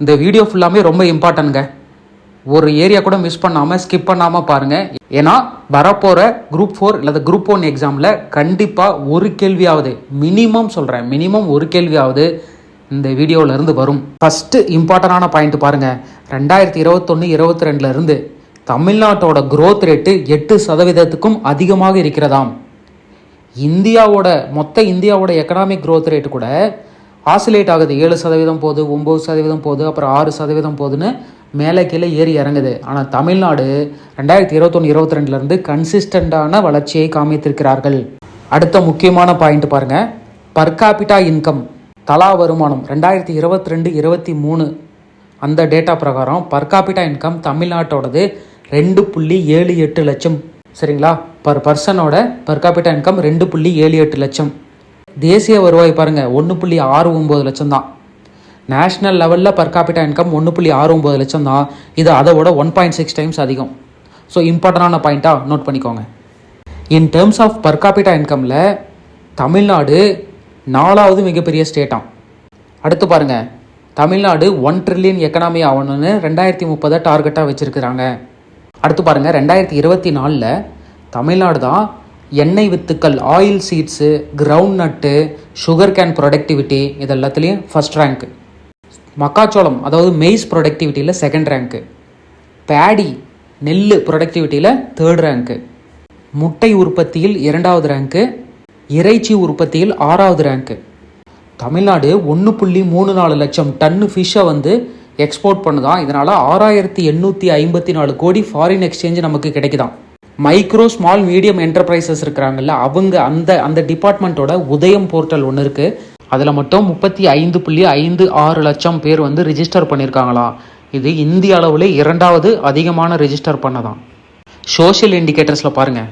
இந்த வீடியோ ஃபுல்லாமே ரொம்ப இம்பார்ட்டன்ட்ங்க. ஒரு ஏரியா கூட மிஸ் பண்ணாமல் ஸ்கிப் பண்ணாமல் பாருங்கள். ஏன்னா வரப்போகிற குரூப் 4 இல்லை குரூப் 1 எக்ஸாமில் கண்டிப்பாக ஒரு கேள்வியாவது மினிமம் ஒரு கேள்வியாவது இந்த வீடியோவிலேருந்து வரும். ஃபஸ்ட்டு இம்பார்ட்டண்டான பாயிண்ட் பாருங்கள். 2021-22 தமிழ்நாட்டோட growth ரேட்டு 8% அதிகமாக இருக்கிறதாம். மொத்த இந்தியாவோட எக்கனாமிக் growth ரேட்டு கூட ஆசிலேட் ஆகுது. 7% போகுது, 9% போகுது, அப்புறம் 6% போகுதுன்னு மேலே கீழே ஏறி இறங்குது. ஆனால் தமிழ்நாடு 2021-22 கன்சிஸ்டண்டான வளர்ச்சியை காமித்திருக்கிறார்கள். அடுத்த முக்கியமான பாயிண்ட் பாருங்கள். பர் கேபிட்டா இன்கம், தலா வருமானம் 2022-23 அந்த டேட்டா பிரகாரம் பர் கேபிட்டா இன்கம் தமிழ்நாட்டோடது 2.78 லட்சம். சரிங்களா? பர் பர்சனோட பர் கேபிட்டா இன்கம் 2.78 லட்சம். தேசிய வருவாய் பாருங்கள் 1.69 லட்சம் தான். நேஷ்னல் லெவலில் பர் கேபிட்டா இன்கம் 1.69 லட்சம் தான். இது அதோட 1.6 டைம்ஸ் அதிகம். ஸோ இம்பார்ட்டண்டான பாயிண்ட்டாக நோட் பண்ணிக்கோங்க. In terms of per capita இன்கமில் தமிழ்நாடு 4வது மிகப்பெரிய ஸ்டேட்டாம். அடுத்து பாருங்கள், தமிழ்நாடு 1 ட்ரில்லியன் எக்கனாமி ஆகணும்னு 2030 டார்கெட்டாக வச்சுருக்கிறாங்க. அடுத்து பாருங்கள், 2024 தமிழ்நாடு தான் எண்ணெய் வித்துக்கள், ஆயில் சீட்ஸு, கிரவுண்ட் நட்டு, சுகர் கேன் ப்ரொடக்டிவிட்டி இது எல்லாத்துலேயும் ஃபஸ்ட் ரேங்க்கு. மக்காச்சோளம் அதாவது மெய்ஸ் ப்ரொடக்டிவிட்டியில் செகண்ட் ரேங்க்கு. பேடி நெல் ப்ரொடக்டிவிட்டியில் தேர்ட் ரேங்க்கு. முட்டை உற்பத்தியில் 2வது ரேங்க்கு. இறைச்சி உற்பத்தியில் 6வது ரேங்க்கு. தமிழ்நாடு 1.34 லட்சம் டன்னு ஃபிஷ்ஷை எக்ஸ்போர்ட் பண்ணுதான். இதனால் 6854 கோடி ஃபாரின் எக்ஸ்சேஞ்சு நமக்கு கிடைக்குதான். மைக்ரோ ஸ்மால் மீடியம் என்டர்பிரைசஸ் இருக்கிறாங்கல்ல, அவங்க அந்த டிபார்ட்மெண்ட்டோட உதயம் போர்ட்டல் ஒன்று இருக்குது. அதில் மட்டும் 35.56 லட்சம் பேர் ரிஜிஸ்டர் பண்ணியிருக்காங்களா. இது இந்திய அளவில் 2வது அதிகமான ரிஜிஸ்டர் பண்ணதான். சோஷியல் இண்டிகேட்டர்ஸில் பாருங்கள்,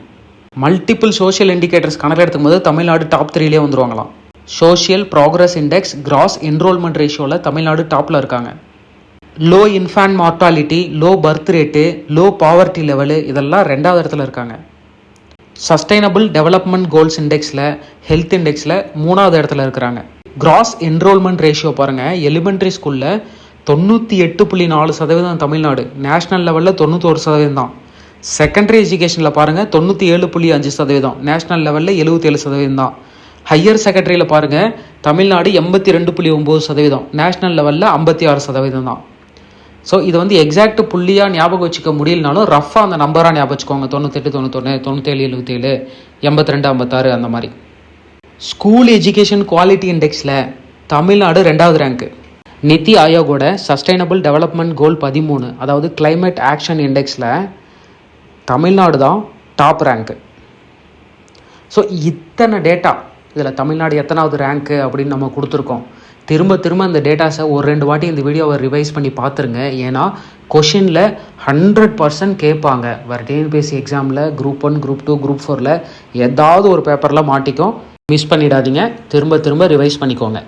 மல்டிபிள் சோஷியல் இண்டிகேட்டர்ஸ் கணக்கில் எடுத்துக்கும் போது தமிழ்நாடு டாப் 3லே வந்துருவாங்களாம். Social progress index, gross enrolment ரேஷியோவில் தமிழ்நாடு டாப்பில் இருக்காங்க. Low infant mortality, low birth rate, low poverty level இதெல்லாம் 2வது இடத்துல இருக்காங்க. சஸ்டைனபிள் டெவலப்மெண்ட் கோல்ஸ் இண்டெக்ஸில், ஹெல்த் இண்டெக்ஸில் 3வது இடத்துல இருக்கிறாங்க. கிராஸ் என்ரோல்மெண்ட் ரேஷியோ பாருங்கள், எலிமெண்ட்ரி ஸ்கூலில் 98.4% தமிழ்நாடு, நேஷ்னல் லெவலில் 91% தான். செகண்டரி எஜுகேஷனில் பாருங்கள் 97.5%, நேஷ்னல் லெவலில் 77% தான். ஹையர் செகண்டரியில் பாருங்கள் தமிழ்நாடு 82.9%, நேஷ்னல் லெவலில் 56% தான். ஸோ இது எக்ஸாக்ட் புள்ளியாக ஞாபகம் வச்சுக்க முடியலனாலும் ரஃபாக அந்த நம்பராக ஞாபகம் வச்சுக்கோங்க. 98, 91, 97, 77, 82, 56 அந்த மாதிரி. ஸ்கூல் எஜுகேஷன் குவாலிட்டி இண்டெக்ஸில் தமிழ்நாடு 2வது ரேங்க்கு. நித்தி ஆயோகோட சஸ்டைனபிள் டெவலப்மெண்ட் கோல் 13 அதாவது கிளைமேட் ஆக்ஷன் இண்டெக்ஸில் தமிழ்நாடு தான் டாப் ரேங்க்கு. ஸோ இத்தனை டேட்டா இதில் தமிழ்நாடு எத்தனாவது ரேங்க்கு அப்படின்னு நம்ம கொடுத்துருக்கோம். திரும்ப இந்த டேட்டாஸை ஒரு 2 வாட்டி இந்த வீடியோவை ரிவைஸ் பண்ணி பார்த்துருங்க. ஏன்னா கொஷினில் 100% கேட்பாங்க. வர டிஎன்பிஎஸ்சி எக்ஸாமில் குரூப் 1, குரூப் 2, குரூப் 4ல் ஏதாவது ஒரு பேப்பரில் மாட்டிக்கும். மிஸ் பண்ணிடாதீங்க. திரும்ப ரிவைஸ் பண்ணிக்கோங்க.